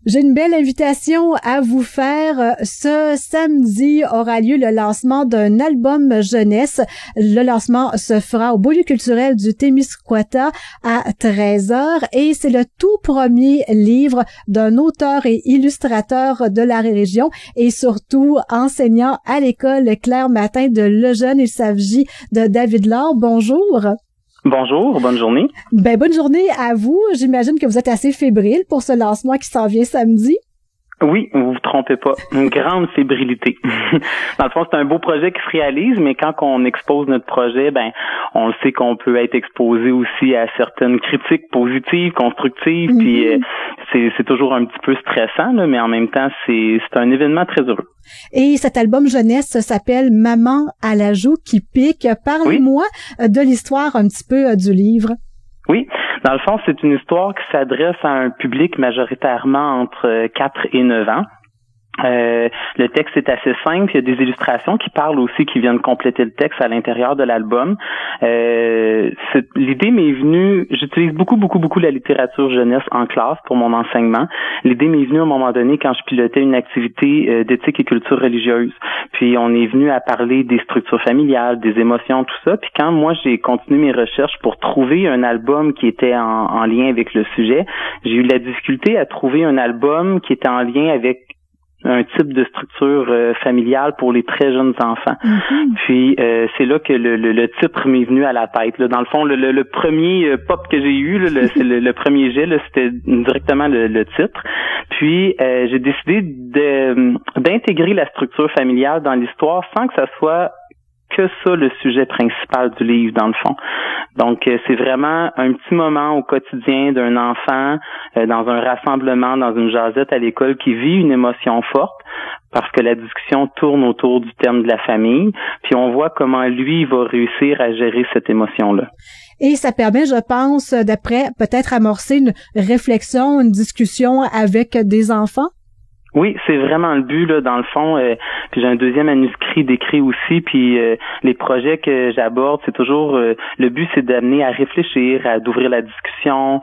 J'ai une belle invitation à vous faire. Ce samedi aura lieu le lancement d'un album jeunesse. Le lancement se fera au Beaulieu culturel du Témiscouata à 13h et c'est le tout premier livre d'un auteur et illustrateur de la région et surtout enseignant à l'école Claire Matin de Lejeune. Il s'agit de David Laure. Bonjour. Bonjour, bonne journée. Bonne journée à vous. J'imagine que vous êtes assez fébrile pour ce lancement qui s'en vient samedi. Oui, vous vous trompez pas. Une grande fébrilité. Dans le fond, c'est un beau projet qui se réalise, mais quand on expose notre projet, on le sait qu'on peut être exposé aussi à certaines critiques positives, constructives, puis c'est toujours un petit peu stressant, là, mais en même temps, c'est un événement très heureux. Et cet album jeunesse s'appelle Maman à la joue qui pique. Parlez-moi de l'histoire un petit peu du livre. Oui, dans le fond, c'est une histoire qui s'adresse à un public majoritairement entre 4 et 9 ans. Le texte est assez simple, il y a des illustrations qui parlent aussi, qui viennent compléter le texte à l'intérieur de l'album. L'idée m'est venue, j'utilise beaucoup la littérature jeunesse en classe pour mon enseignement. L'idée m'est venue à un moment donné quand je pilotais une activité d'éthique et culture religieuse. Puis on est venu à parler des structures familiales, des émotions, tout ça. Puis quand moi j'ai continué mes recherches pour trouver un album qui était en lien avec le sujet, j'ai eu la difficulté à trouver un album qui était en lien avec un type de structure familiale pour les très jeunes enfants. Puis c'est là que le titre m'est venu à la tête. Là. Dans le fond, le premier pop que j'ai eu, c'est le premier jet, là, c'était directement le titre. Puis j'ai décidé d'intégrer la structure familiale dans l'histoire sans que ça soit que ça le sujet principal du livre, dans le fond. Donc, c'est vraiment un petit moment au quotidien d'un enfant dans un rassemblement, dans une jasette à l'école qui vit une émotion forte parce que la discussion tourne autour du thème de la famille, puis on voit comment lui va réussir à gérer cette émotion-là. Et ça permet, je pense, d'après peut-être amorcer une réflexion, une discussion avec des enfants? Oui, c'est vraiment le but, là, dans le fond. Puis j'ai un deuxième manuscrit d'écrit aussi, puis les projets que j'aborde, c'est toujours le but, c'est d'amener à réfléchir, d'ouvrir la discussion,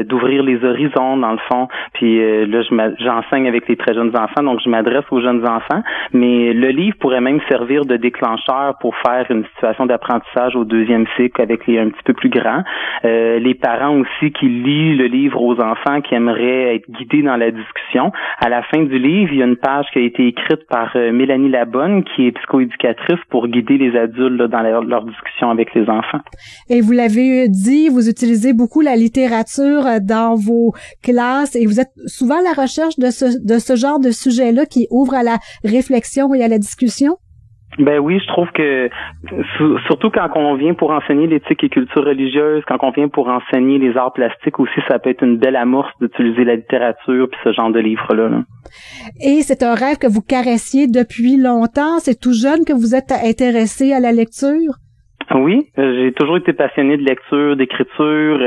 d'ouvrir les horizons, dans le fond. Puis là, j'enseigne avec les très jeunes enfants, donc je m'adresse aux jeunes enfants. Mais le livre pourrait même servir de déclencheur pour faire une situation d'apprentissage au deuxième cycle avec les un petit peu plus grands. Les parents aussi qui lisent le livre aux enfants, qui aimeraient être guidés dans la discussion. À la fin du livre, il y a une page qui a été écrite par Mélanie Labonne, qui est psychoéducatrice pour guider les adultes là, dans leur discussion avec les enfants. Et vous l'avez dit, vous utilisez beaucoup la littérature dans vos classes et vous êtes souvent à la recherche de ce genre de sujet-là qui ouvre à la réflexion et à la discussion? Ben oui, je trouve que surtout quand on vient pour enseigner l'éthique et culture religieuse, quand on vient pour enseigner les arts plastiques aussi, ça peut être une belle amorce d'utiliser la littérature puis ce genre de livres-là. Là. Et c'est un rêve que vous caressiez depuis longtemps? C'est tout jeune que vous êtes intéressé à la lecture? Oui, j'ai toujours été passionné de lecture, d'écriture.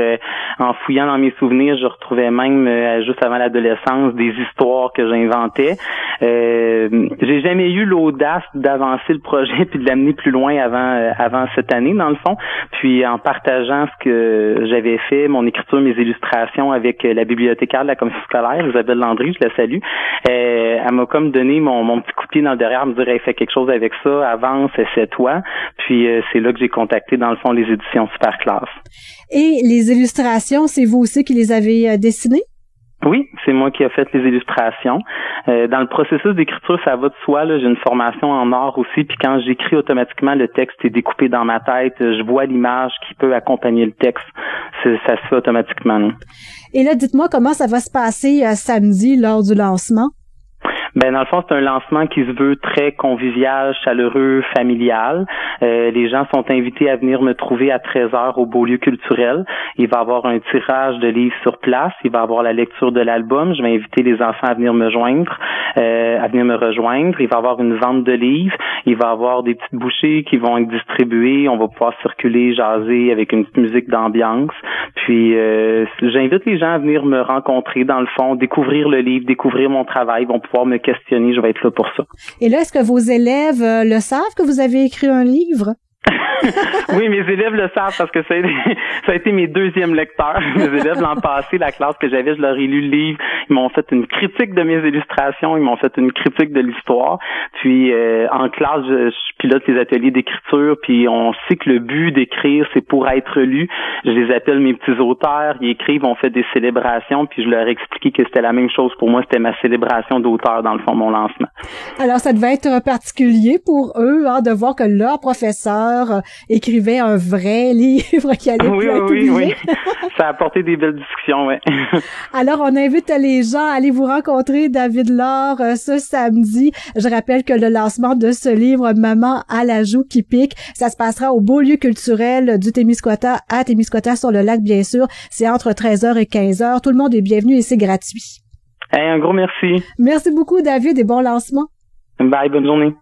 En fouillant dans mes souvenirs, je retrouvais même, juste avant l'adolescence, des histoires que j'inventais. J'ai jamais eu l'audace d'avancer le projet puis de l'amener plus loin avant cette année, dans le fond. Puis en partageant ce que j'avais fait, mon écriture, mes illustrations avec la bibliothécaire de la commission scolaire, Isabelle Landry, je la salue, elle m'a comme donné mon petit coup de pied dans le derrière, me dire hey, fais quelque chose avec ça, avance, essaie-toi. Puis c'est là que j'ai contacté, dans le fond, les éditions Superclasse. Et les illustrations, c'est vous aussi qui les avez dessinées? Oui, c'est moi qui ai fait les illustrations. Dans le processus d'écriture, ça va de soi. Là, j'ai une formation en art aussi, puis quand j'écris automatiquement, le texte est découpé dans ma tête. Je vois l'image qui peut accompagner le texte. Ça se fait automatiquement. Là. Et là, dites-moi comment ça va se passer samedi lors du lancement? Ben dans le fond, c'est un lancement qui se veut très convivial, chaleureux, familial. Les gens sont invités à venir me trouver à 13h au Beaulieu culturel. Il va y avoir un tirage de livres sur place. Il va y avoir la lecture de l'album. Je vais inviter les enfants à venir me rejoindre. Il va y avoir une vente de livres. Il va y avoir des petites bouchées qui vont être distribuées. On va pouvoir circuler, jaser avec une petite musique d'ambiance. Puis, j'invite les gens à venir me rencontrer, dans le fond, découvrir le livre, découvrir mon travail. Ils vont pouvoir me questionner. Je vais être là pour ça. Et là, est-ce que vos élèves le savent que vous avez écrit un livre? Oui, mes élèves le savent parce que ça a été mes deuxièmes lecteurs. Mes élèves, l'an passé, la classe que j'avais, je leur ai lu le livre. Ils m'ont fait une critique de mes illustrations, ils m'ont fait une critique de l'histoire. Puis en classe, je pilote les ateliers d'écriture, puis on sait que le but d'écrire, c'est pour être lu. Je les appelle mes petits auteurs, ils écrivent, on fait des célébrations, puis je leur ai expliqué que c'était la même chose pour moi, c'était ma célébration d'auteur, dans le fond, mon lancement. Alors, ça devait être particulier pour eux, de voir que leur professeur écrivait un vrai livre qui allait être publié. Oui. Ça a apporté des belles discussions, ouais. Alors, on invite les gens à aller vous rencontrer, David Laure, ce samedi. Je rappelle que le lancement de ce livre, Maman à la joue qui pique, ça se passera au beau lieu culturel du Témiscouata à Témiscouata sur le lac, bien sûr. C'est entre 13h et 15h. Tout le monde est bienvenu et c'est gratuit. Un gros merci. Merci beaucoup, David, et bon lancement. Bye, bonne journée.